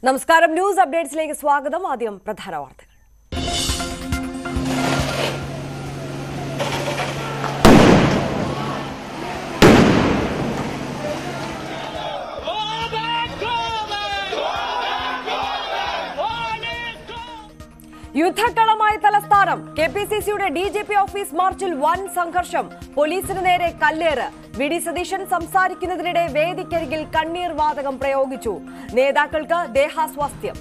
നമസ്കാരം. ന്യൂസ് അപ്ഡേറ്റ്സിലേക്ക് സ്വാഗതം. ആദ്യം പ്രധാന വാർത്തകൾ. യുദ്ധക്കളമായി തലസ്ഥാനം. കെപിസിസിയുടെ ഡിജിപി ഓഫീസ് മാർച്ചിൽ വൻ സംഘർഷം. പോലീസിന് നേരെ കല്ലേറ്. വി.ഡി. സതീശൻ സംസാരിക്കുന്നതിനിടെ വേദിക്കരികിൽ കണ്ണീർ വാതകം പ്രയോഗിച്ചു. നേതാക്കൾക്ക് ദേഹാസ്വാസ്ഥ്യം.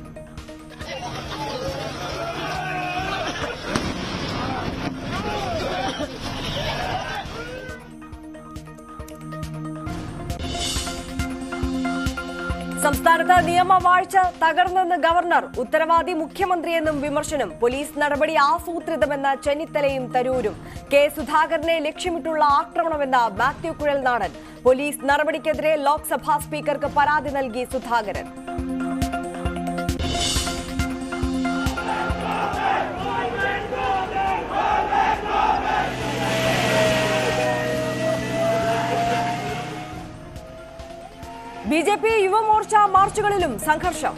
സംസ്ഥാനത്ത് നിയമവാഴ്ച തകർന്നെന്ന് ഗവർണർ. ഉത്തരവാദി മുഖ്യമന്ത്രിയെന്നും വിമർശനം. പോലീസ് നടപടി ആസൂത്രിതമെന്ന് ചെന്നിത്തലയും തരൂരും. കെ സുധാകരനെ ലക്ഷ്യമിട്ടുള്ള ആക്രമണമെന്ന മാത്യു കുഴൽനാടൻ. പോലീസ് നടപടിക്കെതിരെ ലോക്സഭാ സ്പീക്കർക്ക് പരാതി നൽകി സുധാകരൻ. ബി.ജെ.പി യുവമോർച്ച മാർച്ചുകളിലും സംഘർഷം.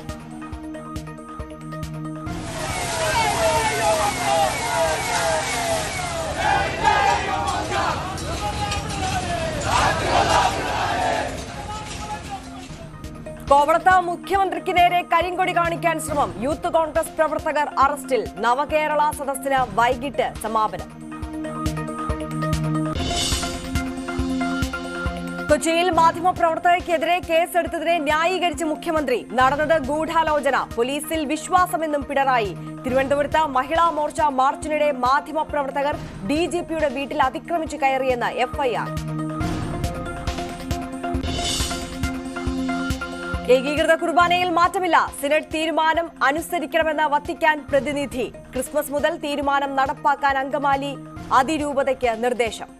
കോവളത്ത് മുഖ്യമന്ത്രിക്ക് നേരെ കരിങ്കൊടി കാണിക്കാൻ ശ്രമം. യൂത്ത് കോൺഗ്രസ് പ്രവർത്തകർ അറസ്റ്റിൽ. നവകേരള സദസ്സിന് വൈകിട്ട് സമാപനം. കൊച്ചിയിൽ മാധ്യമപ്രവർത്തകർക്കെതിരെ കേസെടുത്തതിനെ ന്യായീകരിച്ച് മുഖ്യമന്ത്രി. നടന്നത് ഗൂഢാലോചന. പോലീസിൽ വിശ്വാസമെന്നും പിണറായി. തിരുവനന്തപുരത്ത് മഹിളാ മോർച്ച മാർച്ചിനിടെ മാധ്യമപ്രവർത്തകർ ഡിജിപിയുടെ വീട്ടിൽ അതിക്രമിച്ചു കയറിയെന്ന് എഫ്ഐആർ. ഏകീകൃത കുർബാനയിൽ മാറ്റമില്ല. സിനഡ് തീരുമാനം അനുസരിക്കണമെന്ന വത്തിക്കാൻ പ്രതിനിധി. ക്രിസ്മസ് മുതൽ തീരുമാനം നടപ്പാക്കാൻ അങ്കമാലി അതിരൂപതയ്ക്ക് നിർദ്ദേശം.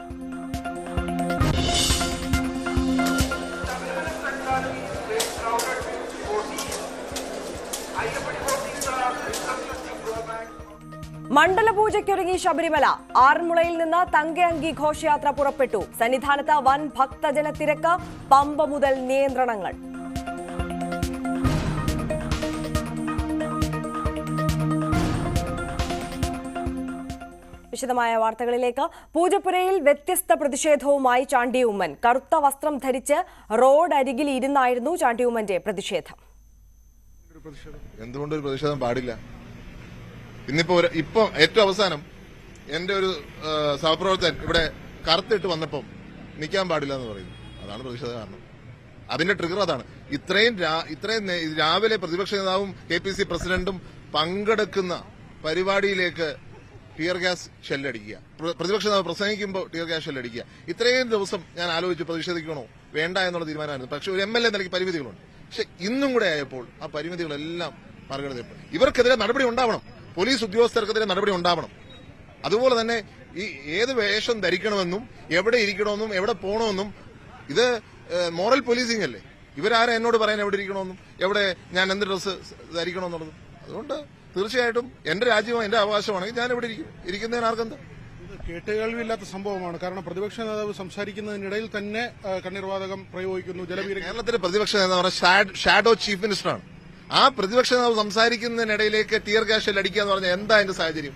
മണ്ഡലപൂജയ്ക്കൊരുങ്ങി ശബരിമല. ആറന്മുളയിൽ നിന്ന് തങ്കയങ്കി ഘോഷയാത്ര പുറപ്പെട്ടു. സന്നിധാനത്ത് വൻ ഭക്തജന തിരക്ക്. പമ്പ മുതൽ നിയന്ത്രണങ്ങൾ. വിശദമായ വാർത്തകളിലേക്ക്. പൂജപ്പുരയിൽ വ്യത്യസ്ത പ്രതിഷേധവുമായി ചാണ്ടി ഉമ്മൻ. കറുത്ത വസ്ത്രം ധരിച്ച് റോഡരികിൽ ഇരുന്നായിരുന്നു ചാണ്ടി ഉമ്മന്റെ പ്രതിഷേധം. എന്തുകൊണ്ടൊരു പ്രതിഷേധം പാടില്ല? ഇന്നിപ്പോ ഏറ്റവും അവസാനം എന്റെ ഒരു സഹപ്രവർത്തകൻ ഇവിടെ കറുത്തിട്ട് വന്നപ്പം നിൽക്കാൻ പാടില്ല എന്ന് പറയുന്നു. അതാണ് പ്രതിഷേധ കാരണം. അതിന്റെ ട്രിഗർ അതാണ്. ഇത്രയും രാവിലെ പ്രതിപക്ഷ നേതാവും KPC പ്രസിഡന്റും പങ്കെടുക്കുന്ന പരിപാടിയിലേക്ക് ടിയർ ഗ്യാസ് ഷെല്ലടിക്കുക. പ്രതിപക്ഷ നേതാവ് പ്രസംഗിക്കുമ്പോൾ ടിയർ ഗ്യാസ് ഷെല്ലടിക്കുക. ഇത്രയും ദിവസം ഞാൻ ആലോചിച്ച് പ്രതിഷേധിക്കണോ വേണ്ട എന്നുള്ള തീരുമാനമായിരുന്നു. പക്ഷെ ഒരു MLA നിലയ്ക്ക് പരിമിതികളുണ്ട്. പക്ഷെ ഇന്നും കൂടെ ആയപ്പോൾ ആ പരിമിതികളെല്ലാം മറികടന്നപ്പോൾ ഇവർക്കെതിരെ നടപടി ഉണ്ടാവണം. പോലീസ് ഉദ്യോഗസ്ഥർക്കെതിരെ നടപടി ഉണ്ടാവണം. അതുപോലെ തന്നെ ഈ ഏത് വേഷം ധരിക്കണമെന്നും എവിടെ ഇരിക്കണമെന്നും എവിടെ പോകണമെന്നും ഇത് മോറൽ പോലീസിംഗ് അല്ലേ? ഇവരാരും എന്നോട് പറയാൻ എവിടെ ഇരിക്കണമെന്നും എവിടെ ഞാൻ എന്ത് ഡ്രസ്സ് ധരിക്കണമെന്നുള്ളതും. അതുകൊണ്ട് തീർച്ചയായിട്ടും എന്റെ രാജ്യവും എന്റെ അവകാശമാണെങ്കിൽ ഞാൻ ഇവിടെ ഇരിക്കുന്നതിന് ആർക്കെന്താ? കേട്ടുകേൾവില്ലാത്ത സംഭവമാണ്. കാരണം പ്രതിപക്ഷ നേതാവ് സംസാരിക്കുന്നതിനിടയിൽ തന്നെ കണ്ണീർവാതകം പ്രയോഗിക്കുന്നു. കേരളത്തിലെ പ്രതിപക്ഷ നേതാവ് ഷാഡോ ചീഫ് മിനിസ്റ്ററാണ്. ആ പ്രതിപക്ഷ നേതാവ് സംസാരിക്കുന്നതിനിടയിലേക്ക് ടിയർ ഗ്യാസ് അടിക്കുക എന്ന് പറഞ്ഞാൽ എന്താ അതിന്റെ സാഹചര്യം?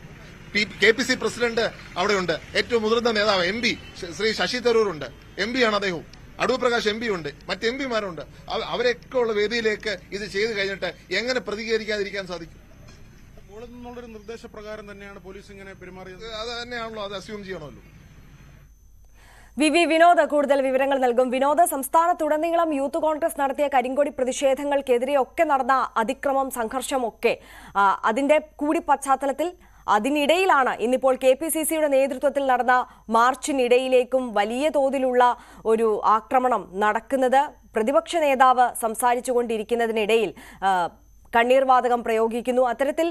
KPC പ്രസിഡന്റ് അവിടെയുണ്ട്. ഏറ്റവും മുതിർന്ന നേതാവ് MP ശ്രീ ശശി തരൂറുണ്ട്. MP ആണ് അദ്ദേഹവും. അടൂർ പ്രകാശ് MP ഉണ്ട്. മറ്റ് MP മാരുണ്ട്. അവരൊക്കെ ഉള്ള വേദിയിലേക്ക് ഇത് ചെയ്തു കഴിഞ്ഞിട്ട് എങ്ങനെ പ്രതികരിക്കാതിരിക്കാൻ സാധിക്കും? മുകളിൽ നിന്നുള്ളൊരു നിർദ്ദേശപ്രകാരം തന്നെയാണ് പോലീസ് ഇങ്ങനെ പെരുമാറിയത്. അത് തന്നെയാണല്ലോ, അത് അസ്യൂം ചെയ്യണമല്ലോ. വി വിനോദ് കൂടുതൽ വിവരങ്ങൾ നൽകും. വിനോദ്, സംസ്ഥാനത്തുടനീളം യൂത്ത് കോൺഗ്രസ് നടത്തിയ കരിങ്കൊടി പ്രതിഷേധങ്ങൾക്കെതിരെയൊക്കെ നടന്ന അതിക്രമം, സംഘർഷമൊക്കെ അതിന്റെ കൂടി പശ്ചാത്തലത്തിൽ അതിനിടയിലാണ് ഇന്നിപ്പോൾ KPCCയുടെ നേതൃത്വത്തിൽ നടന്ന മാർച്ചിനിടയിലേക്കും വലിയ തോതിലുള്ള ഒരു ആക്രമണം നടക്കുന്നത്. പ്രതിപക്ഷ നേതാവ് സംസാരിച്ചുകൊണ്ടിരിക്കുന്നതിനിടയിൽ കണ്ണീർ വാതകം പ്രയോഗിക്കുന്നു. അത്തരത്തിൽ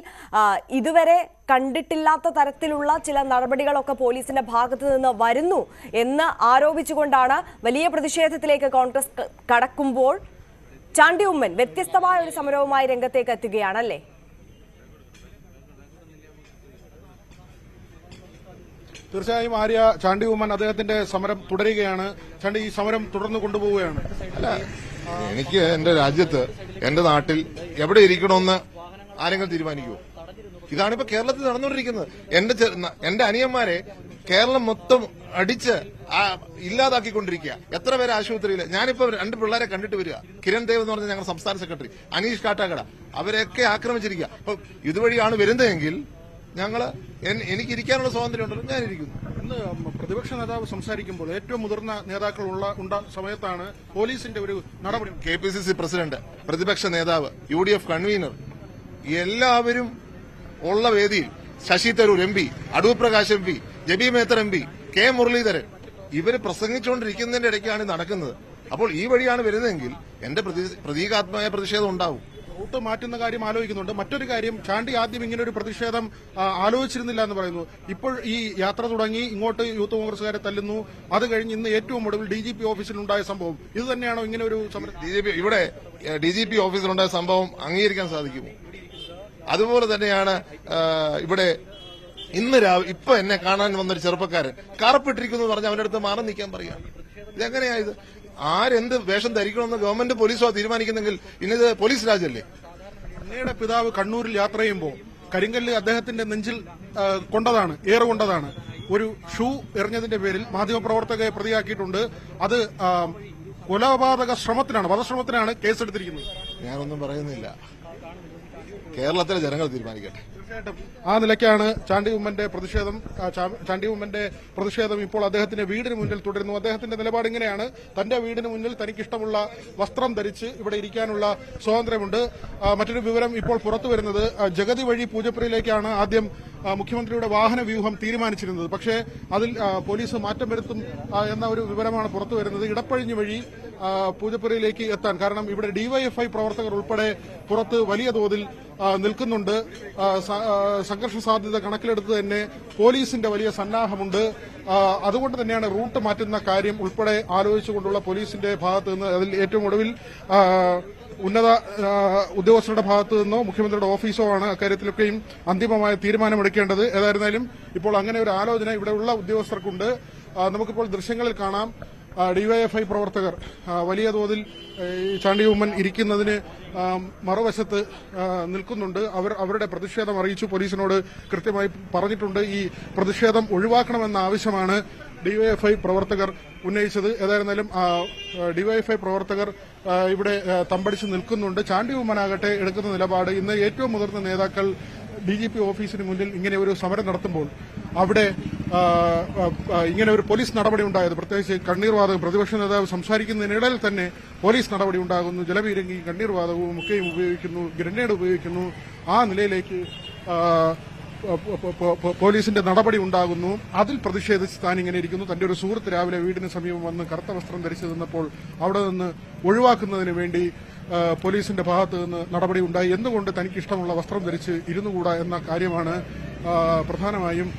ഇതുവരെ കണ്ടിട്ടില്ലാത്ത തരത്തിലുള്ള ചില നടപടികളൊക്കെ പോലീസിന്റെ ഭാഗത്തു നിന്ന് വരുന്നു എന്ന് ആരോപിച്ചുകൊണ്ടാണ് വലിയ പ്രതിഷേധത്തിലേക്ക് കോൺഗ്രസ് കടക്കുമ്പോൾ ചാണ്ടി ഉമ്മൻ വ്യത്യസ്തമായ ഒരു സമരവുമായി രംഗത്തേക്ക് എത്തുകയാണല്ലേ? തീർച്ചയായും ആര്യ, ചാണ്ടി ഉമ്മൻ അദ്ദേഹത്തിന്റെ സമരം തുടരുകയാണ്. ചാണ്ടി, ഈ സമരം തുടർന്ന് കൊണ്ടുപോവുകയാണ്. അല്ല, എനിക്ക് എന്റെ രാജ്യത്ത്, എന്റെ നാട്ടിൽ എവിടെ ഇരിക്കണമെന്ന് ആരെങ്കിലും തീരുമാനിക്കുമോ? ഇതാണിപ്പോ കേരളത്തിൽ നടന്നുകൊണ്ടിരിക്കുന്നത്. എന്റെ അനിയന്മാരെ കേരളം മൊത്തം അടിച്ച് ഇല്ലാതാക്കിക്കൊണ്ടിരിക്കുക. എത്ര പേര് ആശുപത്രിയിൽ. ഞാനിപ്പോ 2 പിള്ളേരെ കണ്ടിട്ട് വരിക. കിരൺ ദേവ് എന്ന് പറഞ്ഞ ഞങ്ങളുടെ സംസ്ഥാന സെക്രട്ടറി, അനീഷ് കാട്ടാക്കട, അവരെയൊക്കെ ആക്രമിച്ചിരിക്കുക. അപ്പൊ ഇതുവഴിയാണ് വരുന്നതെങ്കിൽ എനിക്കിരിക്കാനുള്ള സ്വാതന്ത്ര്യം ഉണ്ടല്ലോ, ഞാനിരിക്കുന്നു. ഇന്ന് പ്രതിപക്ഷ നേതാവ് സംസാരിക്കുമ്പോൾ ഏറ്റവും മുതിർന്ന നേതാക്കൾ ഉണ്ട സമയത്താണ് പോലീസിന്റെ ഒരു നടപടി. KPCC പ്രസിഡന്റ്, പ്രതിപക്ഷ നേതാവ്, UDF കൺവീനർ, എല്ലാവരും ഉള്ള വേദിയിൽ Sasi Tharoor MP, Adoor Prakash MP, Jebi Mather MP, K Muraleedharan, ഇവര് പ്രസംഗിച്ചുകൊണ്ടിരിക്കുന്നതിന്റെ ഇടയ്ക്കാണ് നടക്കുന്നത്. അപ്പോൾ ഈ വഴിയാണ് വരുന്നതെങ്കിൽ എന്റെ പ്രതീകാത്മക പ്രതിഷേധം ഉണ്ടാവും. റൂട്ട് മാറ്റുന്ന കാര്യം ആലോചിക്കുന്നുണ്ട്. മറ്റൊരു കാര്യം, ചാണ്ടി ആദ്യം ഇങ്ങനെ ഒരു പ്രതിഷേധം ആലോചിച്ചിരുന്നില്ല എന്ന് പറയുന്നു. ഇപ്പോൾ ഈ യാത്ര തുടങ്ങി, ഇങ്ങോട്ട് യൂത്ത് കോൺഗ്രസുകാരെ തല്ലുന്നു. അത് കഴിഞ്ഞ് ഇന്ന് ഏറ്റവും ഒടുവിൽ DGP ഓഫീസിലുണ്ടായ സംഭവം ഇത് തന്നെയാണോ ഇങ്ങനെ ഒരു സമരം? ഇവിടെ DGP ഓഫീസിലുണ്ടായ സംഭവം അംഗീകരിക്കാൻ സാധിക്കുമോ? അതുപോലെ തന്നെയാണ് ഇവിടെ ഇന്ന് ഇപ്പൊ എന്നെ കാണാൻ വന്നൊരു ചെറുപ്പക്കാരൻ കറുപ്പിട്ടിരിക്കുന്നു പറഞ്ഞ് അവന്റെ അടുത്ത് മാറി നിൽക്കാൻ പറയാ. ഇതെങ്ങനെയായത്? ആരെന്ത് വേഷം ധരിക്കണമെന്ന് ഗവൺമെന്റ് പോലീസോ തീരുമാനിക്കുന്നെങ്കിൽ ഇന്നത് പോലീസ് രാജല്ലേ? അന്നയുടെ പിതാവ് കണ്ണൂരിൽ യാത്ര ചെയ്യുമ്പോൾ കരിങ്കല്ല് അദ്ദേഹത്തിന്റെ നെഞ്ചിൽ ഏറുകൊണ്ടതാണ്. ഒരു ഷൂ എറിഞ്ഞതിന്റെ പേരിൽ മാധ്യമപ്രവർത്തകരെ പ്രതിയാക്കിയിട്ടുണ്ട്. അത് കൊലപാതക ശ്രമത്തിനാണ്, വധശ്രമത്തിനാണ് കേസെടുത്തിരിക്കുന്നത്. ഞാനൊന്നും പറയുന്നില്ല, കേരളത്തിലെ ജനങ്ങൾ തീരുമാനിക്കട്ടെ. തീർച്ചയായിട്ടും ആ നിലയ്ക്കാണ് ചാണ്ടി ഉമ്മന്റെ പ്രതിഷേധം ഇപ്പോൾ അദ്ദേഹത്തിന്റെ വീടിന് മുന്നിൽ തുടരുന്നു. അദ്ദേഹത്തിന്റെ നിലപാട് ഇങ്ങനെയാണ്: തന്റെ വീടിന് മുന്നിൽ തനിക്കിഷ്ടമുള്ള വസ്ത്രം ധരിച്ച് ഇവിടെ ഇരിക്കാനുള്ള സ്വാതന്ത്ര്യമുണ്ട്. മറ്റൊരു വിവരം ഇപ്പോൾ പുറത്തുവരുന്നത്, ജഗതി വഴി പൂജപ്പുരയിലേക്കാണ് ആദ്യം മുഖ്യമന്ത്രിയുടെ വാഹന വ്യൂഹം തീരുമാനിച്ചിരുന്നത്. പക്ഷേ അതിൽ പോലീസ് മാറ്റം വരുത്തും എന്ന ഒരു വിവരമാണ് പുറത്തുവരുന്നത്. ഇടപ്പഴിഞ്ഞ് വഴി പൂജപ്പുരയിലേക്ക് എത്താൻ, കാരണം ഇവിടെ DYFI പ്രവർത്തകർ ഉൾപ്പെടെ പുറത്ത് വലിയ തോതിൽ നിൽക്കുന്നുണ്ട്. സംഘർഷ സാധ്യത കണക്കിലെടുത്ത് തന്നെ പോലീസിന്റെ വലിയ സന്നാഹമുണ്ട്. അതുകൊണ്ട് തന്നെയാണ് റൂട്ട് മാറ്റുന്ന കാര്യം ഉൾപ്പെടെ ആലോചിച്ചുകൊണ്ടുള്ള പോലീസിന്റെ ഭാഗത്ത് നിന്ന്, അതിൽ ഏറ്റവും ഒടുവിൽ ഉന്നത ഉദ്യോഗസ്ഥരുടെ ഭാഗത്തു നിന്നോ മുഖ്യമന്ത്രിയുടെ ഓഫീസോ ആണ് അക്കാര്യത്തിലൊക്കെയും അന്തിമമായ തീരുമാനമെടുക്കേണ്ടത്. ഏതായിരുന്നാലും ഇപ്പോൾ അങ്ങനെ ഒരു ആലോചന ഇവിടെയുള്ള ഉദ്യോഗസ്ഥർക്കുണ്ട്. നമുക്കിപ്പോൾ ദൃശ്യങ്ങളിൽ കാണാം, DYFI പ്രവർത്തകർ വലിയ തോതിൽ ചാണ്ടി ഉമ്മൻ ഇരിക്കുന്നതിന് മറുവശത്ത് നിൽക്കുന്നുണ്ട്. അവരുടെ പ്രതിഷേധം അറിയിച്ചു. പോലീസിനോട് കൃത്യമായി പറഞ്ഞിട്ടുണ്ട്. ഈ പ്രതിഷേധം ഒഴിവാക്കണമെന്ന ആവശ്യമാണ് DYFI പ്രവർത്തകർ ഉന്നയിച്ചത്. ഏതായിരുന്നാലും DYFI പ്രവർത്തകർ ഇവിടെ തമ്പടിച്ച് നിൽക്കുന്നുണ്ട്. ചാണ്ടി ഉമ്മനാകട്ടെ എടുക്കുന്ന നിലപാട്, ഇന്ന് ഏറ്റവും മുതിർന്ന നേതാക്കൾ DGP ഓഫീസിന് മുന്നിൽ ഇങ്ങനെ ഒരു സമരം നടത്തുമ്പോൾ അവിടെ ഇങ്ങനെ ഒരു പോലീസ് നടപടി ഉണ്ടായത്, പ്രത്യേകിച്ച് കണ്ണീർവാതകം, പ്രതിപക്ഷ നേതാവ് സംസാരിക്കുന്നതിനിടയിൽ തന്നെ പോലീസ് നടപടി ഉണ്ടാകുന്നു. ജലപീരങ്കി, കണ്ണീർവാതകവും ഒക്കെയും ഉപയോഗിക്കുന്നു, ഗ്രനേഡ് ഉപയോഗിക്കുന്നു. ആ നിലയിലേക്ക് പോലീസിന്റെ നടപടി ഉണ്ടാകുന്നു. അതിൽ പ്രതിഷേധിച്ച് താൻ ഇങ്ങനെ ഇരിക്കുന്നു. തന്റെ ഒരു സുഹൃത്ത് രാവിലെ വീടിന് സമീപം വന്ന് കറുത്ത വസ്ത്രം ധരിച്ചു നിന്നപ്പോൾ അവിടെ നിന്ന് ഒഴിവാക്കുന്നതിന് വേണ്ടി പോലീസിന്റെ ഭാഗത്ത് നിന്ന് നടപടി ഉണ്ടായി. എന്തുകൊണ്ട് തനിക്കിഷ്ടമുള്ള വസ്ത്രം ധരിച്ച് ഇരുന്നുകൂടാ എന്ന കാര്യമാണ് പ്രധാനമായും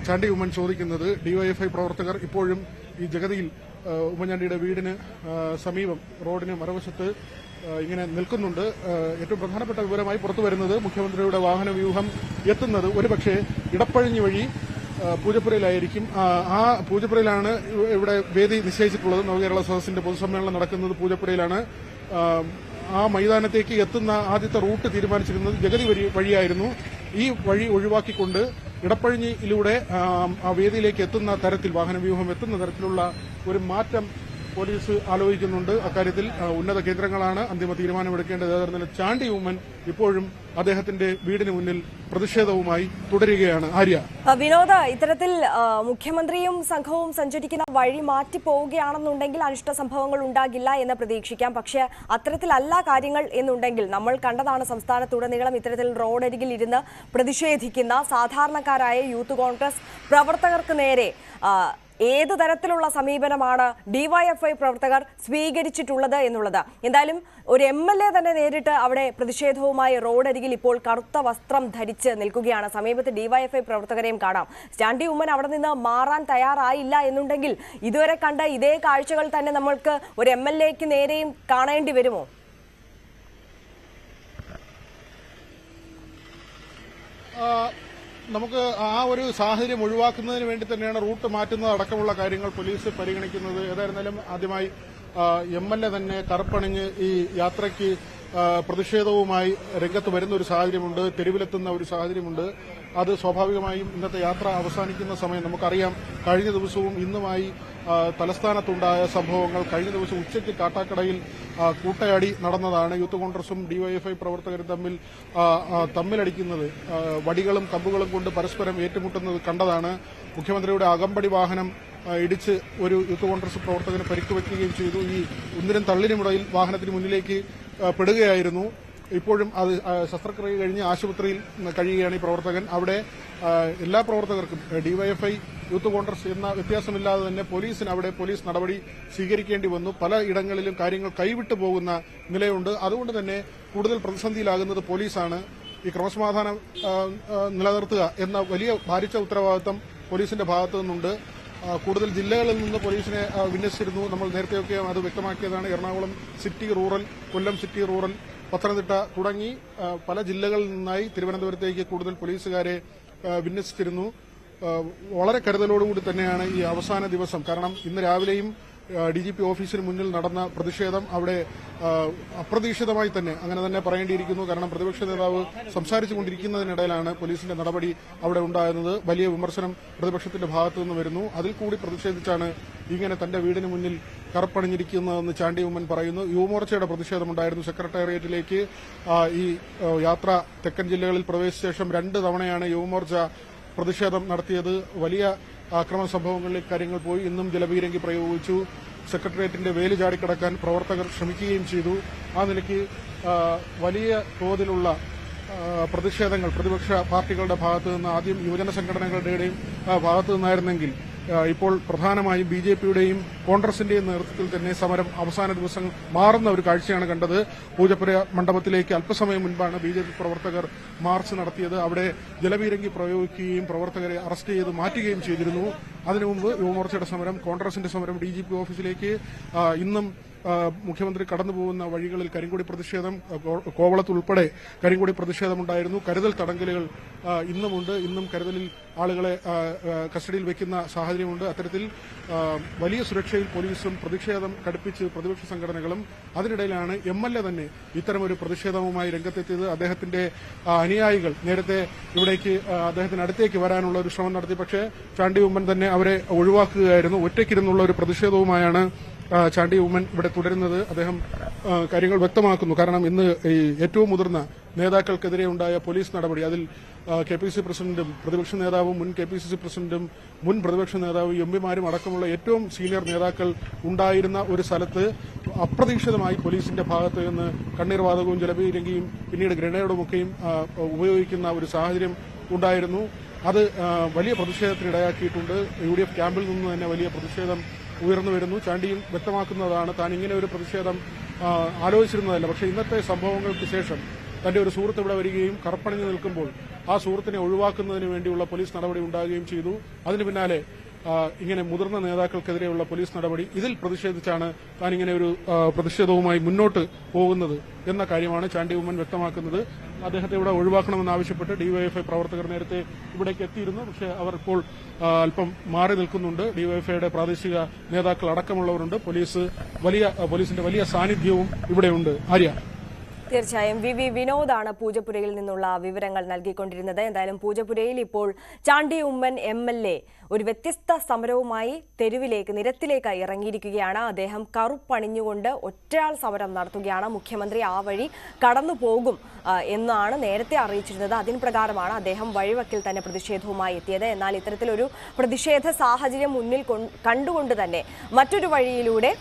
ചാണ്ടി ഉമ്മൻ ചോദിക്കുന്നത്. DYFI പ്രവർത്തകർ ഇപ്പോഴും ഈ ജഗതിയിൽ ഉമ്മൻചാണ്ടിയുടെ വീടിന് സമീപം റോഡിന് മറുവശത്ത് ഇങ്ങനെ നിൽക്കുന്നുണ്ട്. ഏറ്റവും പ്രധാനപ്പെട്ട വിവരമായി പുറത്തു വരുന്നത്, മുഖ്യമന്ത്രിയുടെ വാഹന വ്യൂഹം എത്തുന്നത് ഒരുപക്ഷെ ഇടപ്പഴിഞ്ഞ് വഴി പൂജപ്പുരയിലായിരിക്കും. ആ പൂജപ്പുരയിലാണ് ഇവിടെ വേദി നിശ്ചയിച്ചിട്ടുള്ളത്. നവകേരള സദസ്സിന്റെ പൊതുസമ്മേളനം നടക്കുന്നത് പൂജപ്പുരയിലാണ്. ആ മൈതാനത്തേക്ക് എത്തുന്ന ആദ്യത്തെ റൂട്ട് തീരുമാനിച്ചിരുന്നത് ജഗതി വഴിയായിരുന്നു. ഈ വഴി ഒഴിവാക്കിക്കൊണ്ട് ഇടപ്പഴിഞ്ഞിലൂടെ ആ വേദിയിലേക്ക് എത്തുന്ന തരത്തിൽ, വാഹനവ്യൂഹം എത്തുന്ന തരത്തിലുള്ള ഒരു മാറ്റം പോലീസ് ആലോചിക്കുന്നുണ്ട്. അക്കാര്യത്തിൽ ഉന്നത കേന്ദ്രങ്ങളാണ് അന്തിമ തീരുമാനമെടുക്കേണ്ടത്. ഏതായിരുന്നാലും ചാണ്ടി ഉമ്മൻ ഇപ്പോഴും അദ്ദേഹത്തിന്റെ വീടിന് മുന്നിൽ പ്രതിഷേധവുമായി തുടരുകയാണ്. ആര്യ, വിനോദ, ഇത്തരത്തിൽ മുഖ്യമന്ത്രിയും സംഘവും സഞ്ചരിക്കുന്ന വഴി മാറ്റി പോവുകയാണെന്നുണ്ടെങ്കിൽ അനിഷ്ട സംഭവങ്ങൾ ഉണ്ടാകില്ല എന്ന് പ്രതീക്ഷിക്കാം. പക്ഷേ അത്തരത്തിലല്ല കാര്യങ്ങൾ എന്നുണ്ടെങ്കിൽ, നമ്മൾ കണ്ടതാണ് സംസ്ഥാനത്തുടനീളം ഇത്തരത്തിൽ റോഡരികിൽ ഇരുന്ന് പ്രതിഷേധിക്കുന്ന സാധാരണക്കാരായ യൂത്ത് കോൺഗ്രസ് പ്രവർത്തകർക്ക് നേരെ ഏത് തരത്തിലുള്ള സമീപനമാണ് DYFI പ്രവർത്തകർ സ്വീകരിച്ചിട്ടുള്ളത് എന്നുള്ളത്. എന്തായാലും ഒരു MLA തന്നെ നേരിട്ട് അവിടെ പ്രതിഷേധവുമായി റോഡരികിൽ ഇപ്പോൾ കറുത്ത വസ്ത്രം ധരിച്ച് നിൽക്കുകയാണ്. സമീപത്ത് DYFI പ്രവർത്തകരെയും കാണാം. ചാണ്ടി ഉമ്മൻ അവിടെ നിന്ന് മാറാൻ തയ്യാറായില്ല എന്നുണ്ടെങ്കിൽ ഇതുവരെ കണ്ട ഇതേ കാഴ്ചകൾ തന്നെ നമ്മൾക്ക് ഒരു MLAക്ക് നേരെയും കാണേണ്ടി വരുമോ? നമുക്ക് ആ ഒരു സാഹചര്യം ഒഴിവാക്കുന്നതിന് വേണ്ടി തന്നെയാണ് റൂട്ട് മാറ്റുന്നത് അടക്കമുള്ള കാര്യങ്ങൾ പോലീസ് പരിഗണിക്കുന്നത്. ഏതായിരുന്നാലും ആദ്യമായി MLA തന്നെ കറുപ്പണിഞ്ഞ് ഈ യാത്രയ്ക്ക് പ്രതിഷേധവുമായി രംഗത്ത് വരുന്ന ഒരു സാഹചര്യമുണ്ട്, തെരുവിലെത്തുന്ന ഒരു സാഹചര്യമുണ്ട്. അത് സ്വാഭാവികമായും ഇന്നത്തെ യാത്ര അവസാനിക്കുന്ന സമയം നമുക്കറിയാം. കഴിഞ്ഞ ദിവസവും ഇന്നുമായി തലസ്ഥാനത്തുണ്ടായ സംഭവങ്ങൾ, കഴിഞ്ഞ ദിവസം ഉച്ചയ്ക്ക് കാട്ടാക്കടയിൽ കൂട്ടയടി നടന്നതാണ്. യൂത്ത് കോൺഗ്രസും ഡിവൈഎഫ്ഐ പ്രവർത്തകരും തമ്മിലടിക്കുന്നത്, വടികളും കമ്പുകളും കൊണ്ട് പരസ്പരം ഏറ്റുമുട്ടുന്നത് കണ്ടതാണ്. മുഖ്യമന്ത്രിയുടെ അകമ്പടി വാഹനം ഇടിച്ച് ഒരു യൂത്ത് കോൺഗ്രസ് പ്രവർത്തകന് പരിക്കുവയ്ക്കുകയും ചെയ്തു. ഈ ഒന്നിനും തള്ളിനുമിടയിൽ വാഹനത്തിന് മുന്നിലേക്ക് പെടുകയായിരുന്നു. ഇപ്പോഴും അത് ശസ്ത്രക്രിയ കഴിഞ്ഞ് ആശുപത്രിയിൽ കഴിയുകയാണ് ഈ പ്രവർത്തകൻ. അവിടെ എല്ലാ പ്രവർത്തകർക്കും ഡിവൈഎഫ്ഐ യൂത്ത് കോൺഗ്രസ് എന്ന വ്യത്യാസമില്ലാതെ തന്നെ പോലീസിന് അവിടെ പോലീസ് നടപടി സ്വീകരിക്കേണ്ടി വന്നു. പല ഇടങ്ങളിലും കാര്യങ്ങൾ കൈവിട്ടു പോകുന്ന നിലയുണ്ട്. അതുകൊണ്ട് തന്നെ കൂടുതൽ പ്രതിസന്ധിയിലാകുന്നത് പോലീസാണ്. ഈ ക്രമസമാധാനം നിലനിർത്തുക എന്ന വലിയ ഭാരിച്ച ഉത്തരവാദിത്തം പോലീസിന്റെ ഭാഗത്തു നിന്നുണ്ട്. കൂടുതൽ ജില്ലകളിൽ നിന്ന് പോലീസിനെ വിന്യസിച്ചിരുന്നു. നമ്മൾ നേരത്തെയൊക്കെ അത് വ്യക്തമാക്കിയതാണ്. എറണാകുളം സിറ്റി റൂറൽ, കൊല്ലം സിറ്റി റൂറൽ, പത്തനംതിട്ട തുടങ്ങി പല ജില്ലകളിൽ നിന്നായി തിരുവനന്തപുരത്തേക്ക് കൂടുതൽ പോലീസുകാരെ വിന്യസിച്ചിരുന്നു. വളരെ കരുതലോടുകൂടി തന്നെയാണ് ഈ അവസാന ദിവസം. കാരണം ഇന്ന് രാവിലെയും DGP ഓഫീസിന് മുന്നിൽ നടന്ന പ്രതിഷേധം അവിടെ അപ്രതീക്ഷിതമായി തന്നെ അങ്ങനെ തന്നെ പറയേണ്ടിയിരിക്കുന്നു. കാരണം പ്രതിപക്ഷ നേതാവ് സംസാരിച്ചുകൊണ്ടിരിക്കുന്നതിനിടയിലാണ് പോലീസിന്റെ നടപടി അവിടെ ഉണ്ടായിരുന്നത്. വലിയ വിമർശനം പ്രതിപക്ഷത്തിന്റെ ഭാഗത്തു നിന്ന് വരുന്നു. അതിൽ കൂടി പ്രതിഷേധിച്ചാണ് ഇങ്ങനെ തന്റെ വീടിന് മുന്നിൽ കറുപ്പണിഞ്ഞിരിക്കുന്നതെന്ന് ചാണ്ടി ഉമ്മൻ പറയുന്നു. യുവമോർച്ചയുടെ പ്രതിഷേധമുണ്ടായിരുന്നു. സെക്രട്ടേറിയറ്റിലേക്ക് ഈ യാത്ര തെക്കൻ ജില്ലകളിൽ പ്രവേശിച്ച ശേഷം 2 തവണയാണ് യുവമോർച്ച പ്രതിഷേധം നടത്തിയത്. വലിയ ആക്രമണ സംഭവങ്ങളിലേക്ക് കാര്യങ്ങൾ പോയി. ഇന്നും ജലപീരങ്കി പ്രയോഗിച്ചു. സെക്രട്ടേറിയറ്റിന്റെ വേലി ചാടിക്കടക്കാൻ പ്രവർത്തകർ ശ്രമിക്കുകയും ചെയ്തു. ആ നിലയ്ക്ക് വലിയ തോതിലുള്ള പ്രതിഷേധങ്ങൾ പ്രതിപക്ഷ പാർട്ടികളുടെ ഭാഗത്തു നിന്ന്, ആദ്യം യുവജന സംഘടനകളുടെയും ഭാഗത്തു നിന്നായിരുന്നെങ്കിൽ ഇപ്പോൾ പ്രധാനമായും BJPയുടെയും കോൺഗ്രസിന്റെയും നേതൃത്വത്തിൽ തന്നെ സമരം അവസാന ദിവസം മാറുന്ന ഒരു കാഴ്ചയാണ് കണ്ടത്. പൂജപ്പുര മണ്ഡപത്തിലേക്ക് അല്പസമയം മുൻപാണ് BJP പ്രവർത്തകർ മാർച്ച് നടത്തിയത്. അവിടെ ജലപീരങ്കി പ്രയോഗിക്കുകയും പ്രവർത്തകരെ അറസ്റ്റ് ചെയ്ത് മാറ്റുകയും ചെയ്തിരുന്നു. അതിനുമുമ്പ് യുവമോർച്ചയുടെ സമരം, കോൺഗ്രസിന്റെ സമരം DGP ഓഫീസിലേക്ക്, ഇന്നും മുഖ്യമന്ത്രി കടന്നുപോകുന്ന വഴികളിൽ കരിങ്കൊടി പ്രതിഷേധം, കോവളത്തുൾപ്പെടെ കരിങ്കൊടി പ്രതിഷേധമുണ്ടായിരുന്നു. കരുതൽ തടങ്കലുകൾ ഇന്നുമുണ്ട്. ഇന്നും കരുതലിൽ ആളുകളെ കസ്റ്റഡിയിൽ വയ്ക്കുന്ന സാഹചര്യമുണ്ട്. അത്തരത്തിൽ വലിയ സുരക്ഷയിൽ പോലീസും പ്രതിഷേധം കടുപ്പിച്ച് പ്രതിപക്ഷ സംഘടനകളും. അതിനിടയിലാണ് MLA തന്നെ ഇത്തരമൊരു പ്രതിഷേധവുമായി രംഗത്തെത്തിയത്. അദ്ദേഹത്തിന്റെ അനുയായികൾ നേരത്തെ ഇവിടേക്ക് അദ്ദേഹത്തിന് അടുത്തേക്ക് വരാനുള്ള ഒരു ശ്രമം നടത്തി. പക്ഷേ ചാണ്ടി ഉമ്മൻ തന്നെ അവരെ ഒഴിവാക്കുകയായിരുന്നു. ഒറ്റയ്ക്കിരുന്നുള്ള ഒരു പ്രതിഷേധവുമായാണ് ചാണ്ടി ഉമ്മൻ ഇവിടെ തുടരുന്നത്. അദ്ദേഹം കാര്യങ്ങൾ വ്യക്തമാക്കുന്നു. കാരണം ഇന്ന് ഈ ഏറ്റവും മുതിർന്ന നേതാക്കൾക്കെതിരെ ഉണ്ടായ പോലീസ് നടപടി, അതിൽ KPCC പ്രസിഡന്റും പ്രതിപക്ഷ നേതാവും മുൻ KPCC പ്രസിഡന്റും മുൻ പ്രതിപക്ഷ നേതാവും MPമാരും അടക്കമുള്ള ഏറ്റവും സീനിയർ നേതാക്കൾ ഉണ്ടായിരുന്ന ഒരു സ്ഥലത്ത് അപ്രതീക്ഷിതമായി പോലീസിന്റെ ഭാഗത്ത് നിന്ന് കണ്ണീർവാതകവും ജലപീരങ്കിയും പിന്നീട് ഗ്രനേഡുമൊക്കെയും ഉപയോഗിക്കുന്ന ഒരു സാഹചര്യം ഉണ്ടായിരുന്നു. അത് വലിയ പ്രതിഷേധത്തിനിടയാക്കിയിട്ടുണ്ട്. UDF ക്യാമ്പിൽ നിന്ന് തന്നെ വലിയ പ്രതിഷേധം ഉയർന്നു വരുന്നു. ചാണ്ടിയും വ്യക്തമാക്കുന്നതാണ് താൻ ഇങ്ങനെ ഒരു പ്രതിഷേധം ആലോചിച്ചിരുന്നതല്ല. പക്ഷേ ഇന്നത്തെ സംഭവങ്ങൾക്ക് ശേഷം തന്റെ ഒരു സുഹൃത്ത് ഇവിടെ വരികയും കറുപ്പണിഞ്ഞു നിൽക്കുമ്പോൾ ആ സുഹൃത്തിനെ ഒഴിവാക്കുന്നതിന് വേണ്ടിയുള്ള പോലീസ് നടപടി ഉണ്ടാകുകയും ചെയ്തു. അതിന് പിന്നാലെ ഇങ്ങനെ മുതിർന്ന നേതാക്കൾക്കെതിരെയുള്ള പോലീസ് നടപടി, ഇതിൽ പ്രതിഷേധിച്ചാണ് താൻ ഇങ്ങനെ ഒരു പ്രതിഷേധവുമായി മുന്നോട്ട് പോകുന്നത് എന്ന കാര്യമാണ് ചാണ്ടി ഉമ്മൻ വ്യക്തമാക്കുന്നത്. അദ്ദേഹത്തെ ഇവിടെ ഒഴിവാക്കണമെന്നാവശ്യപ്പെട്ട് DYFI പ്രവർത്തകർ നേരത്തെ ഇവിടേക്ക് എത്തിയിരുന്നു. പക്ഷേ അവർ ഇപ്പോൾ അല്പം മാറി നിൽക്കുന്നുണ്ട്. DYFIയുടെ പ്രാദേശിക നേതാക്കൾ അടക്കമുള്ളവരുണ്ട്. പോലീസിന്റെ വലിയ സാന്നിധ്യവും ഇവിടെയുണ്ട്. ആര്യ, തീർച്ചയായും VV വിനോദാണ് പൂജപ്പുരയിൽ നിന്നുള്ള വിവരങ്ങൾ നൽകിക്കൊണ്ടിരുന്നത്. എന്തായാലും പൂജപ്പുരയിൽ ഇപ്പോൾ ചാണ്ടി ഉമ്മൻ MLA ഒരു വ്യത്യസ്ത സമരവുമായി നിരത്തിലേക്ക് ഇറങ്ങിയിരിക്കുകയാണ്. അദ്ദേഹം കറുപ്പണിഞ്ഞുകൊണ്ട് ഒറ്റയാൾ സമരം നടത്തുകയാണ്. മുഖ്യമന്ത്രി ആ വഴി കടന്നു പോകും എന്നാണ് നേരത്തെ അറിയിച്ചിരുന്നത്. അതിന് പ്രകാരമാണ് അദ്ദേഹം വഴിവക്കിൽ തന്നെ പ്രതിഷേധവുമായി എത്തിയത്. എന്നാൽ ഇത്തരത്തിലൊരു പ്രതിഷേധ സാഹചര്യം മുന്നിൽ കണ്ടുകൊണ്ട് തന്നെ മറ്റൊരു വഴിയിലൂടെ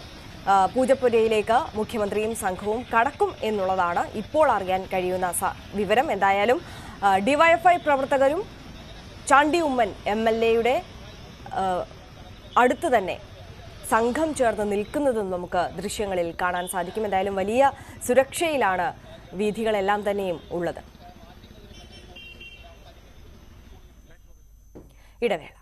പൂജപ്പുരയിലേക്ക് മുഖ്യമന്ത്രിയും സംഘവും കടക്കും എന്നുള്ളതാണ് ഇപ്പോൾ അറിയാൻ കഴിയുന്ന വിവരം. എന്തായാലും DYFI പ്രവർത്തകരും ചാണ്ടി ഉമ്മൻ MLAയുടെ അടുത്ത് തന്നെ സംഘം ചേർന്ന് നിൽക്കുന്നതും നമുക്ക് ദൃശ്യങ്ങളിൽ കാണാൻ സാധിക്കും. എന്തായാലും വലിയ സുരക്ഷയിലാണ് വീഥികളെല്ലാം തന്നെയും ഉള്ളത്. ഇടവേള.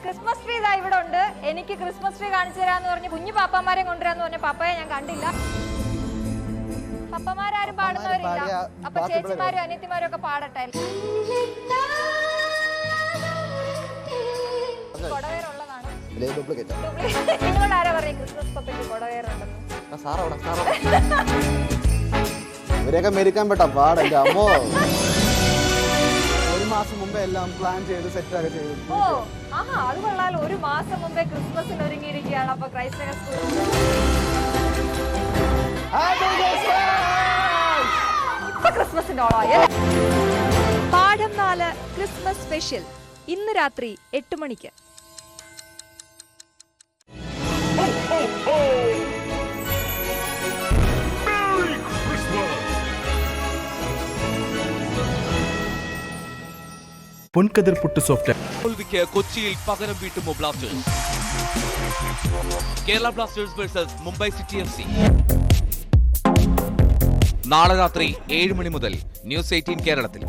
ക്രിസ്മസ് ട്രീ ഇവിടെ ഉണ്ട്. എനിക്ക് ക്രിസ്മസ് ട്രീ കാണിച്ചു തരാന്ന് പറഞ്ഞ് കുഞ്ഞു പാപ്പാമാരെ കൊണ്ടുവരാന്ന് പറഞ്ഞ പാപ്പയെ ഞാൻ കണ്ടില്ല. അപ്പമാരും പാടുന്നവരില്ല. അപ്പൊ ചേച്ചിമാരും അനിയത്തിമാരും ഒക്കെ പാടട്ടെ. കൊടവേറുള്ളതാണ്. നിങ്ങളോട് ആരാ പറയും ക്രിസ്മസ് പപ്പയ്ക്ക് കൊടവേറുണ്ടെന്ന്? ഇവരെയൊക്കെ മെരുക്കാൻ പെട്ട പാടല്ലേ അമ്മോ. ഒരു മാസം മുമ്പേ എല്ലാം പ്ലാൻ ചെയ്ത് സെറ്റ് ഒക്കെ ചെയ്തു. ഓ ആഹാ, അത് കൊള്ളാലോ. ഒരു മാസം മുമ്പേ ക്രിസ്മസിന് ഒരുങ്ങിയിരിക്കുകയാണ് അപ്പൊ ക്രൈസ്തവ സ്കൂൾ. ഇപ്പൊ ക്രിസ്മസിന്റെ ഓളായി. പാഠം 4 ക്രിസ്മസ് സ്പെഷ്യൽ ഇന്ന് രാത്രി 8 മണിക്ക്. പൊൻകതിർ പുട്ട് സോഫ്റ്റ് തോൽവിക്ക് കൊച്ചിയിൽ പകരം വീട്ടുമോ Blasters? Kerala Blasters versus Mumbai City FC. നാളെ രാത്രി 7 മണി മുതൽ ന്യൂസ് 18 കേരളത്തിൽ.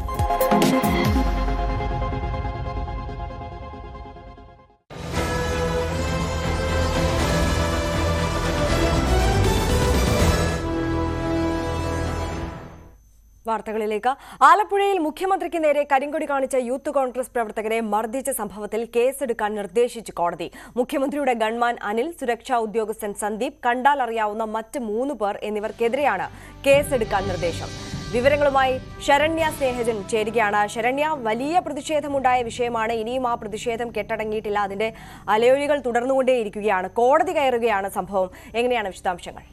വാർത്തകളിലേക്ക്. ആലപ്പുഴയിൽ മുഖ്യമന്ത്രിക്ക് നേരെ കരിങ്കൊടി കാണിച്ച യൂത്ത് കോൺഗ്രസ് പ്രവർത്തകരെ മർദ്ദിച്ച സംഭവത്തിൽ കേസെടുക്കാൻ നിർദ്ദേശിച്ചു കോടതി. മുഖ്യമന്ത്രിയുടെ ഗൺമാൻ അനിൽ, സുരക്ഷാ ഉദ്യോഗസ്ഥൻ സന്ദീപ്, കണ്ടാൽ അറിയാവുന്ന മറ്റ് 3 പേർ എന്നിവർക്കെതിരെയാണ് കേസെടുക്കാൻ നിർദ്ദേശം. വിവരങ്ങളുമായി ശരണ്യ സ്നേഹജൻ ചേരുകയാണ്. ശരണ്യ, വലിയ പ്രതിഷേധമുണ്ടായ വിഷയമാണ്. ഇനിയും ആ പ്രതിഷേധം കെട്ടടങ്ങിയിട്ടില്ല. അതിന്റെ അലയൊലികൾ തുടർന്നുകൊണ്ടേയിരിക്കുകയാണ്. കോടതി കയറുകയാണ് സംഭവം. എങ്ങനെയാണ് വിശദാംശങ്ങൾ?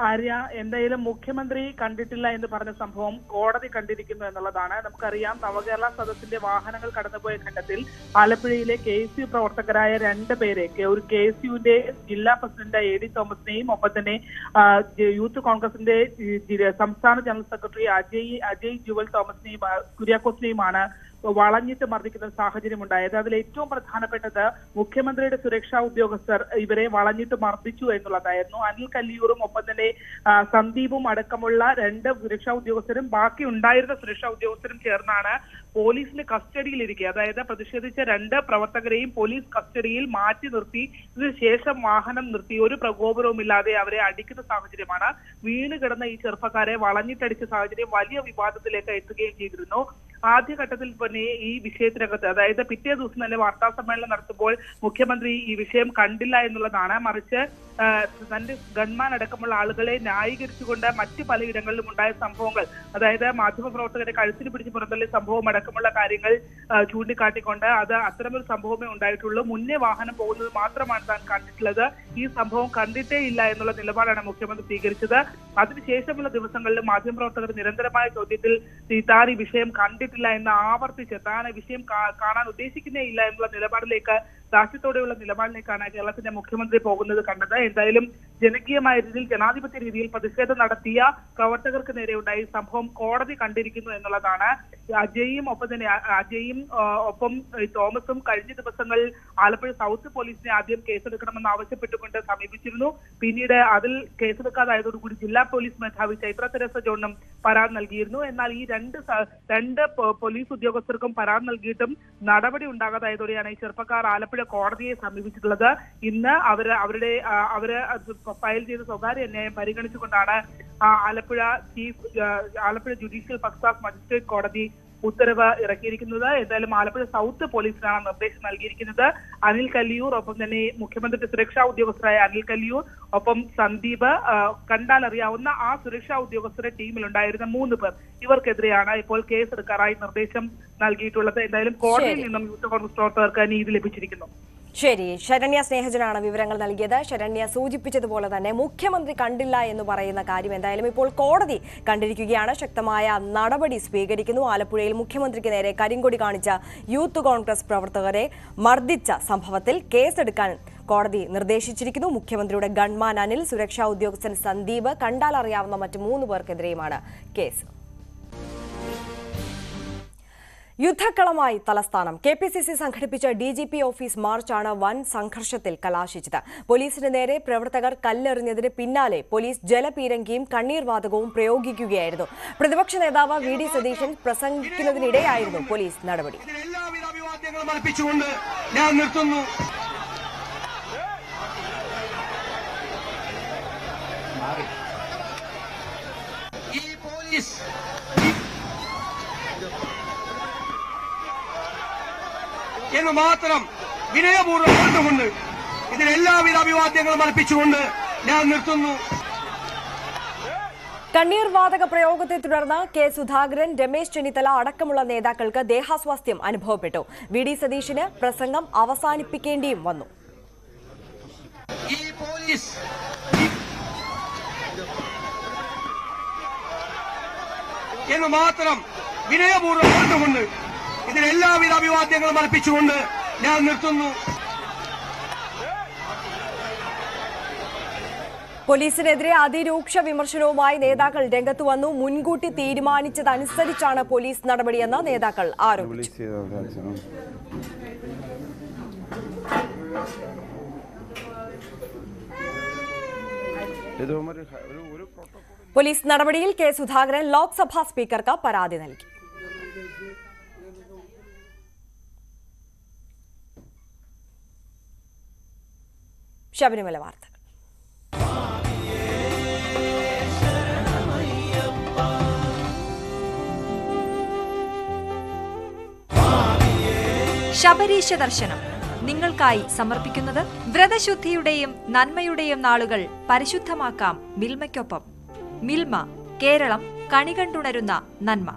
ആര്യ, എന്തായാലും മുഖ്യമന്ത്രി കണ്ടിട്ടില്ല എന്ന് പറഞ്ഞ സംഭവം കോടതി കണ്ടിരിക്കുന്നു എന്നുള്ളതാണ്. നമുക്കറിയാം, നവകേരള സദസ്സിന്റെ വാഹനങ്ങൾ കടന്നുപോയ ഘട്ടത്തിൽ ആലപ്പുഴയിലെ KSU പ്രവർത്തകരായ 2 പേരെ, ഒരു KSUവിന്റെ ജില്ലാ പ്രസിഡന്റ് AD തോമസിനെയും ഒപ്പം തന്നെ യൂത്ത് കോൺഗ്രസിന്റെ സംസ്ഥാന ജനറൽ സെക്രട്ടറി അജയ് ജുവൽ തോമസിനെയും കുര്യാക്കോസിനെയുമാണ് വളഞ്ഞിട്ട് മർദ്ദിക്കുന്ന സാഹചര്യം ഉണ്ടായത്. അതിൽ ഏറ്റവും പ്രധാനപ്പെട്ടത് മുഖ്യമന്ത്രിയുടെ സുരക്ഷാ ഉദ്യോഗസ്ഥർ ഇവരെ വളഞ്ഞിട്ട് മർദ്ദിച്ചു എന്നുള്ളതായിരുന്നു. അനിൽ കല്ലിയൂറും ഒപ്പം തന്നെ സന്ദീപും അടക്കമുള്ള 2 സുരക്ഷാ ഉദ്യോഗസ്ഥരും ബാക്കി ഉണ്ടായിരുന്ന സുരക്ഷാ ഉദ്യോഗസ്ഥരും ചേർന്നാണ് പോലീസിന്റെ കസ്റ്റഡിയിലിരിക്കുക. അതായത് പ്രതിഷേധിച്ച 2 പ്രവർത്തകരെയും പോലീസ് കസ്റ്റഡിയിൽ മാറ്റി നിർത്തി ഇതിനുശേഷം വാഹനം നിർത്തി ഒരു പ്രകോപനവുമില്ലാതെ അവരെ അടിക്കുന്ന സാഹചര്യമാണ്. വീണ് കിടന്ന ഈ ചെറുപ്പക്കാരെ വളഞ്ഞിട്ടടിച്ച സാഹചര്യം വലിയ വിവാദത്തിലേക്ക് എത്തുകയും ചെയ്തിരുന്നു. ആദ്യഘട്ടത്തിൽ തന്നെ ഈ വിഷയത്തിനകത്ത്, അതായത് പിറ്റേ ദിവസം തന്നെ വാർത്താ സമ്മേളനം നടത്തുമ്പോൾ മുഖ്യമന്ത്രി ഈ വിഷയം കണ്ടില്ല എന്നുള്ളതാണ്. മറിച്ച് തന്റെ ഗൺമാൻ അടക്കമുള്ള ആളുകളെ ന്യായീകരിച്ചുകൊണ്ട് മറ്റു പലയിടങ്ങളിലും ഉണ്ടായ സംഭവങ്ങൾ, അതായത് മാധ്യമപ്രവർത്തകരെ കഴുത്തിന് പിടിച്ച് പുറന്തള്ളിയ സംഭവം അടക്കമുള്ള കാര്യങ്ങൾ ചൂണ്ടിക്കാട്ടിക്കൊണ്ട് അത് അത്തരമൊരു സംഭവമേ ഉണ്ടായിട്ടുള്ളൂ, മുന്നേ വാഹനം പോകുന്നത് മാത്രമാണ് താൻ കണ്ടിട്ടുള്ളത്, ഈ സംഭവം കണ്ടിട്ടേ ഇല്ല എന്നുള്ള നിലപാടാണ് മുഖ്യമന്ത്രി സ്വീകരിച്ചത്. അതിനുശേഷമുള്ള ദിവസങ്ങളിൽ മാധ്യമപ്രവർത്തകർ നിരന്തരമായ ചോദ്യത്തിൽ താൻ ഈ വിഷയം കണ്ടിട്ടില്ല എന്ന് ആവർത്തിച്ച് താൻ വിഷയം കാണാൻ ഉദ്ദേശിക്കുന്നേ ഇല്ല എന്നുള്ള നിലപാടിലേക്ക്, സാക്ഷ്യത്തോടെയുള്ള നിലപാടിലേക്കാണ് കേരളത്തിന്റെ മുഖ്യമന്ത്രി പോകുന്നത് കണ്ടത്. എന്തായാലും ജനകീയമായ രീതിയിൽ, ജനാധിപത്യ രീതിയിൽ പ്രതിഷേധം നടത്തിയ പ്രവർത്തകർക്ക് നേരെ ഉണ്ടായ സംഭവം കോടതി കണ്ടിരിക്കുന്നു എന്നുള്ളതാണ്. അജയും ഒപ്പം തോമസും കഴിഞ്ഞ ദിവസങ്ങളിൽ ആലപ്പുഴ സൗത്ത് പോലീസിനെ ആദ്യം കേസെടുക്കണമെന്ന് ആവശ്യപ്പെട്ടുകൊണ്ട് സമീപിച്ചിരുന്നു. പിന്നീട് അതിൽ കേസെടുക്കാതായതോടുകൂടി ജില്ലാ പോലീസ് മേധാവി ചൈത്ര തെരേസ ജോണിനും പരാതി നൽകിയിരുന്നു. എന്നാൽ ഈ രണ്ട് പോലീസ് ഉദ്യോഗസ്ഥർക്കും പരാതി നൽകിയിട്ടും നടപടി ഉണ്ടാകാതായതോടെയാണ് ഈ ചെറുപ്പക്കാർ ആലപ്പുഴ കോടതിയെ സമീപിച്ചിട്ടുള്ളത്. ഇന്ന് അവര് ഫയൽ ചെയ്ത സ്വകാര്യ അന്യായം പരിഗണിച്ചുകൊണ്ടാണ് Alappuzha judicial first class magistrate കോടതി ഉത്തരവ് ഇറക്കിയിരിക്കുന്നത്. എന്തായാലും ആലപ്പുഴ സൗത്ത് പോലീസിനാണ് നിർദ്ദേശം നൽകിയിരിക്കുന്നത്. അനിൽ കല്ലിയൂർ, ഒപ്പം തന്നെ മുഖ്യമന്ത്രിയുടെ സുരക്ഷാ ഉദ്യോഗസ്ഥരായ അനിൽ കല്ലിയൂർ, ഒപ്പം സന്ദീപ്, കണ്ടാൽ അറിയാവുന്ന ആ സുരക്ഷാ ഉദ്യോഗസ്ഥരുടെ ടീമിലുണ്ടായിരുന്ന 3 പേർ, ഇവർക്കെതിരെയാണ് ഇപ്പോൾ കേസെടുക്കാറായി നിർദ്ദേശം നൽകിയിട്ടുള്ളത്. എന്തായാലും കോടതിയിൽ നിന്നും യൂത്ത് കോൺഗ്രസ് പ്രവർത്തകർക്ക് നീതി ലഭിച്ചിരിക്കുന്നു. ശരി, ശരണ്യ സ്നേഹജനാണ് വിവരങ്ങൾ നൽകിയത്. ശരണ്യ സൂചിപ്പിച്ചതുപോലെ തന്നെ മുഖ്യമന്ത്രി കണ്ടില്ല എന്ന് പറയുന്ന കാര്യം എന്തായാലും ഇപ്പോൾ കോടതി കണ്ടിരിക്കുകയാണ്. ശക്തമായ നടപടി സ്വീകരിക്കുന്നു. ആലപ്പുഴയിൽ മുഖ്യമന്ത്രിക്ക് നേരെ കരിങ്കൊടി കാണിച്ച യൂത്ത് കോൺഗ്രസ് പ്രവർത്തകരെ മർദ്ദിച്ച സംഭവത്തിൽ കേസെടുക്കാൻ കോടതി നിർദ്ദേശിച്ചിരിക്കുന്നു. മുഖ്യമന്ത്രിയുടെ ഗൺമാൻ അനിൽ, സുരക്ഷാ ഉദ്യോഗസ്ഥൻ സന്ദീപ്, കണ്ടാൽ അറിയാവുന്ന മറ്റ് 3 പേർക്കെതിരെയുമാണ് കേസ്. യുദ്ധക്കളമായി തലസ്ഥാനം. KPCC സംഘടിപ്പിച്ച DGP ഓഫീസ് മാർച്ചാണ് വൻ സംഘർഷത്തിൽ കലാശിച്ചത്. പോലീസിന് നേരെ പ്രവർത്തകർ കല്ലെറിഞ്ഞതിന് പിന്നാലെ പോലീസ് ജലപീരങ്കിയും കണ്ണീർവാതകവും പ്രയോഗിക്കുകയായിരുന്നു. പ്രതിപക്ഷ നേതാവ് VD സതീശൻ പ്രസംഗിക്കുന്നതിനിടെയായിരുന്നു പോലീസ് നടപടി. എല്ലാവിധ അഭിവാദ്യങ്ങളും അർപ്പിച്ചുകൊണ്ട് ഞാൻ നിർത്തുന്നു. എന്ന് മാത്രം വിനയപൂർവ്വം കണ്ടുകൊണ്ട് ഇതിന് എല്ലാവിധ അഭിവാദ്യങ്ങളും അർപ്പിച്ചുകൊണ്ട് ഞാൻ നിർത്തുന്നു. കണ്ണീർ വാതക പ്രയോഗത്തെ തുടർന്ന് കെ സുധാകരൻ, രമേശ് ചെന്നിത്തല അടക്കമുള്ള നേതാക്കൾക്ക് ദേഹാസ്വാസ്ഥ്യം അനുഭവപ്പെട്ടു. വി ഡി സതീശന് പ്രസംഗം അവസാനിപ്പിക്കേണ്ടിയും വന്നു. ഈ പോലീസ് എന്ന് മാത്രം വിനയപൂർവ്വം കണ്ടുകൊണ്ട് ഇതിന് എല്ലാവിധ അഭിവാദ്യങ്ങളും അർപ്പിച്ചുകൊണ്ട് ഞാൻ നിർത്തുന്നു. പോലീസിനെതിരെ അതിരൂക്ഷ വിമർശനവുമായി നേതാക്കൾ രംഗത്തു വന്നു. മുൻകൂട്ടി തീരുമാനിച്ചതനുസരിച്ചാണ് പോലീസ് നടപടിയെന്ന് നേതാക്കൾ ആരോപിച്ചു. പോലീസ് നടപടിയിൽ കെ സുധാകരൻ ലോക്സഭാ സ്പീക്കർക്ക് പരാതി നൽകി. ശബരിമല വാർത്തകൾ. ശബരീശ ദർശനം നിങ്ങൾക്കായി സമർപ്പിക്കുന്നത് വ്രതശുദ്ധിയുടെയും നന്മയുടെയും നാളുകൾ പരിശുദ്ധമാക്കാം മിൽമയ്ക്കൊപ്പം. മിൽമ, കേരളം കണികണ്ടുണരുന്ന നന്മ.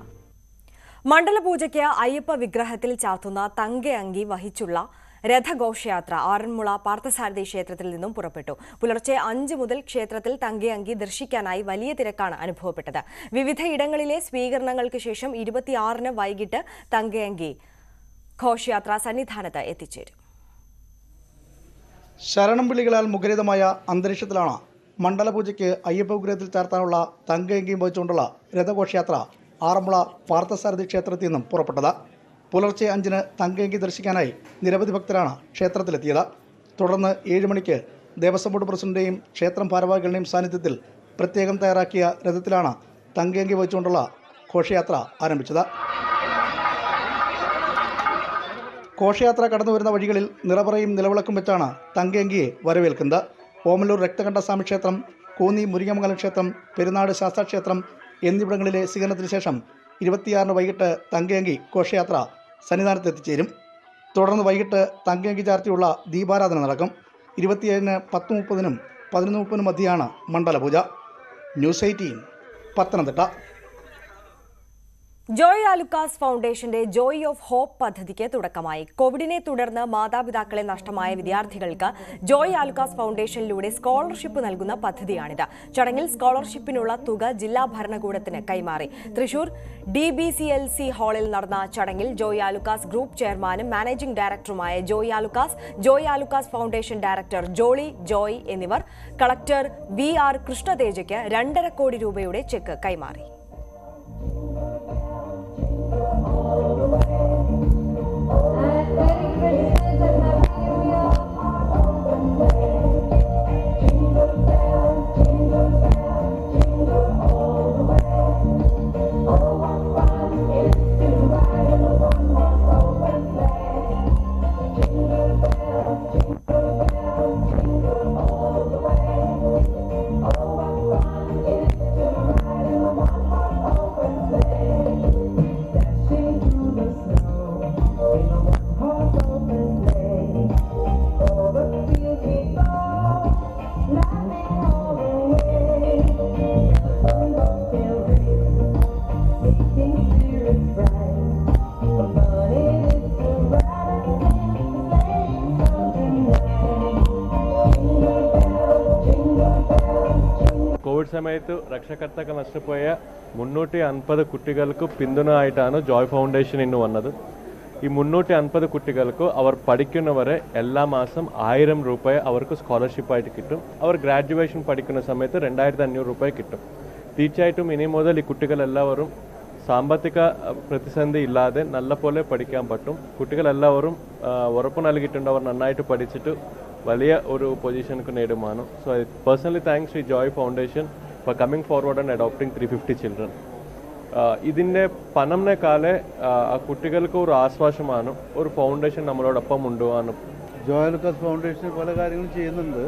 മണ്ഡലപൂജയ്ക്ക് അയ്യപ്പ വിഗ്രഹത്തിൽ ചാർത്തുന്ന തങ്കയങ്കി വഹിച്ചുള്ള രഥഘോഷയാത്ര ആറന്മുള പാർത്ഥസാരഥി ക്ഷേത്രത്തിൽ നിന്നും പുറപ്പെട്ടു. പുലർച്ചെ 5 മുതൽ ക്ഷേത്രത്തിൽ തങ്കയങ്കി ദർശിക്കാനായി വലിയ തിരക്കാണ് അനുഭവപ്പെട്ടത്. വിവിധയിടങ്ങളിലെ സ്വീകരണങ്ങൾക്ക് ശേഷം 26-ന് വൈകിട്ട് തങ്കയങ്കി ഘോഷയാത്ര സന്നിധാനത്ത് എത്തിച്ചേരും. ശരണം വിളികളാൽ മുഖരിതമായ അന്തരീക്ഷത്തിലാണ് മണ്ഡലപൂജയ്ക്ക് അയ്യപ്പ വിഗ്രഹത്തിൽ ചാർത്താനുള്ള തങ്കയങ്കിയും വഹിച്ചുകൊണ്ടുള്ള രഥഘോഷയാത്ര ആറന്മുള പാർത്ഥസാരഥി ക്ഷേത്രത്തിൽ നിന്നും പുറപ്പെട്ടത്. പുലർച്ചെ 5-ന് തങ്കയങ്കി ദർശിക്കാനായി നിരവധി ഭക്തരാണ് ക്ഷേത്രത്തിലെത്തിയത്. തുടർന്ന് 7 മണിക്ക് ദേവസ്വം ബോർഡ് പ്രസിഡന്റിന്റെയും ക്ഷേത്രം ഭാരവാഹികളുടെയും സാന്നിധ്യത്തിൽ പ്രത്യേകം തയ്യാറാക്കിയ രഥത്തിലാണ് തങ്കയങ്കി വഹിച്ചുകൊണ്ടുള്ള ഘോഷയാത്ര ആരംഭിച്ചത്. ഘോഷയാത്ര കടന്നുവരുന്ന വഴികളിൽ നിറപറയും നിലവിളക്കും വെച്ചാണ് തങ്കയങ്കിയെ വരവേൽക്കുന്നത്. ഓമല്ലൂർ രക്തകണ്ഠസ്വാമി ക്ഷേത്രം, കോന്നി മുരിങ്ങമംഗലം ക്ഷേത്രം, പെരുന്നാട് ശാസ്താക്ഷേത്രം എന്നിവിടങ്ങളിലെ സ്വീകരണത്തിന് ശേഷം 26-ന് വൈകിട്ട് തങ്കയങ്കി ഘോഷയാത്ര സന്നിധാനത്ത് എത്തിച്ചേരും. തുടർന്ന് വൈകിട്ട് തങ്കയങ്കി ചാർത്തിയുള്ള ദീപാരാധന നടക്കും. 27-ന് 10:30-നും 11:30-നും മധ്യയാണ് മണ്ഡലപൂജ. ന്യൂസ് 18 പത്തനംതിട്ട. ജോയ് ആലുക്കാസ് ഫൗണ്ടേഷന്റെ ജോയ് ഓഫ് ഹോപ്പ് പദ്ധതിക്ക് തുടക്കമായി. കോവിഡിനെ തുടർന്ന് മാതാപിതാക്കളെ നഷ്ടമായ വിദ്യാർത്ഥികൾക്ക് ജോയ് ആലുക്കാസ് ഫൗണ്ടേഷനിലൂടെ സ്കോളർഷിപ്പ് നൽകുന്ന പദ്ധതിയാണിത്. ചടങ്ങിൽ സ്കോളർഷിപ്പിനുള്ള തുക ജില്ലാ ഭരണകൂടത്തിന് കൈമാറി. തൃശൂർ DBCLC ഹാളിൽ നടന്ന ചടങ്ങിൽ ജോയ് ആലുക്കാസ് ഗ്രൂപ്പ് ചെയർമാനും മാനേജിംഗ് ഡയറക്ടറുമായ ജോയ് ആലുക്കാസ് ഫൗണ്ടേഷൻ ഡയറക്ടർ ജോളി ജോയ് എന്നിവർ കളക്ടർ VR കൃഷ്ണതേജയ്ക്ക് 2.5 കോടി രൂപയുടെ ചെക്ക് കൈമാറി. കോവിഡ് സമയത്ത് രക്ഷകർത്താക്കൾ നഷ്ടപ്പോയ 350 കുട്ടികൾക്ക് പിന്തുണ ആയിട്ടാണ് ജോയ് ഫൗണ്ടേഷൻ ഇന്ന് വന്നത്. ഈ 350 കുട്ടികൾക്ക് അവർ പഠിക്കുന്നവരെ എല്ലാ മാസം 1000 രൂപ അവർക്ക് സ്കോളർഷിപ്പായിട്ട് കിട്ടും. അവർ ഗ്രാജുവേഷൻ പഠിക്കുന്ന സമയത്ത് 2500 രൂപ കിട്ടും. തീർച്ചയായിട്ടും ഇനി മുതൽ ഈ കുട്ടികളെല്ലാവരും സാമ്പത്തിക പ്രതിസന്ധി ഇല്ലാതെ നല്ലപോലെ പഠിക്കാൻ പറ്റും. കുട്ടികളെല്ലാവരും ഉറപ്പ് നൽകിയിട്ടുണ്ട് അവർ നന്നായിട്ട് പഠിച്ചിട്ട് വലിയ ഒരു പൊസിഷനക്ക് നേടുമാണ്. So I personally thanks to Joy foundation for coming forward and adopting 350 children. ഇതിൻ്റെ പണംനേക്കാളെ ആ കുട്ടികൾക്ക് ഒരു ആശ്വാസമാണ് ഒരു ഫൗണ്ടേഷൻ നമ്മളോടൊപ്പം ഉണ്ടാവാനും. ജോയ് ആലുക്കാസ് ഫൗണ്ടേഷൻ പല കാര്യങ്ങളും ചെയ്യുന്നുണ്ട്.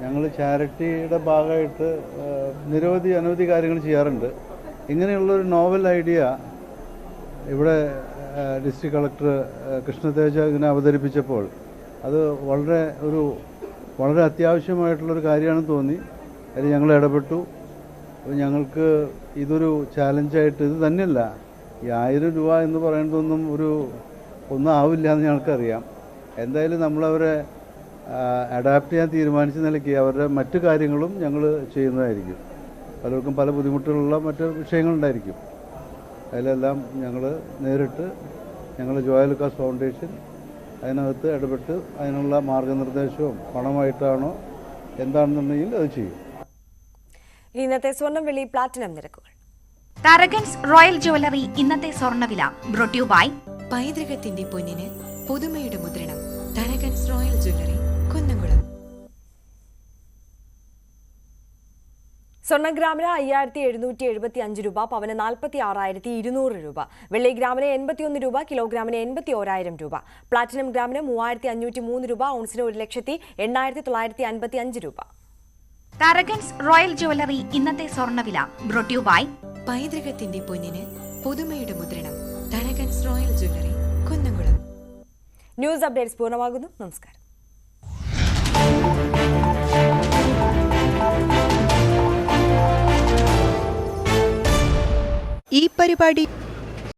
ഞങ്ങൾ ചാരിറ്റിയുടെ ഭാഗമായിട്ട് അനവധി കാര്യങ്ങൾ ചെയ്യാറുണ്ട്. ഇങ്ങനെയുള്ളൊരു നോവൽ ഐഡിയ ഇവിടെ ഡിസ്ട്രിക്ട് കളക്ടർ കൃഷ്ണതേജ ഇങ്ങനെ അവതരിപ്പിച്ചപ്പോൾ അത് വളരെ അത്യാവശ്യമായിട്ടുള്ളൊരു കാര്യമാണെന്ന് തോന്നി. അതിൽ ഞങ്ങൾ ഇടപെട്ടു. അപ്പോൾ ഞങ്ങൾക്ക് ഇതൊരു ചാലഞ്ചായിട്ട്, ഇത് തന്നെയല്ല, ഈ 1000 രൂപ എന്ന് പറയുന്നതൊന്നും ഒന്നും ആവില്ല എന്ന് ഞങ്ങൾക്കറിയാം. എന്തായാലും നമ്മളവരെ അഡാപ്റ്റ് ചെയ്യാൻ തീരുമാനിച്ച നിലയ്ക്ക് അവരുടെ മറ്റു കാര്യങ്ങളും ഞങ്ങൾ ചെയ്യുന്നതായിരിക്കും. പലർക്കും പല ബുദ്ധിമുട്ടുകളുള്ള മറ്റ് വിഷയങ്ങളുണ്ടായിരിക്കും. അതിലെല്ലാം ഞങ്ങൾ നേരിട്ട് ജോയ ലൂക്കാസ് ഫൗണ്ടേഷൻ അതിനകത്ത് ഇടപെട്ട് അതിനുള്ള മാർഗനിർദ്ദേശവും പണമായിട്ടാണോ എന്താണെന്നുണ്ടെങ്കിൽ അത് ചെയ്യും. ഇന്നത്തെ സ്വർണ്ണം വെള്ളി പ്ലാറ്റിനം നിരക്കുകൾ. തരകൻസ് റോയൽ ജ്വല്ലറി ഇന്നത്തെ സ്വർണ്ണവില ബ്രോട്ട് യു ബൈ പൈതൃകത്തിന്റെ പൊന്നിന് പുതുമയുടെ മുദ്രണം. Tharakans royal jewellery, Kunnamkulam. സ്വർണ്ണ ഗ്രാമിന് 5775 രൂപ, പവന് 46,200 രൂപ, വെള്ളി ഗ്രാമിന് 81 രൂപ, കിലോഗ്രാമിന് 81,000 രൂപ, പ്ലാറ്റിനം ഗ്രാമിന് 3503 രൂപ, ഔൺസിന് 1,08,955 രൂപ. തരകൻസ് റോയൽ ജ്വല്ലറി ഇന്നത്തെ സ്വർണ്ണവില ബ്രോട്ട് യു ബൈ പൈതൃകത്തിന്റെ പൊന്നിന് പുതുമയുടെ മുദ്രണം. Tharakans royal jewellery, Kunnamkulam. News updates പൂർണ്ണമാകുന്നു. നമസ്കാരം. ഈ പരിപാടി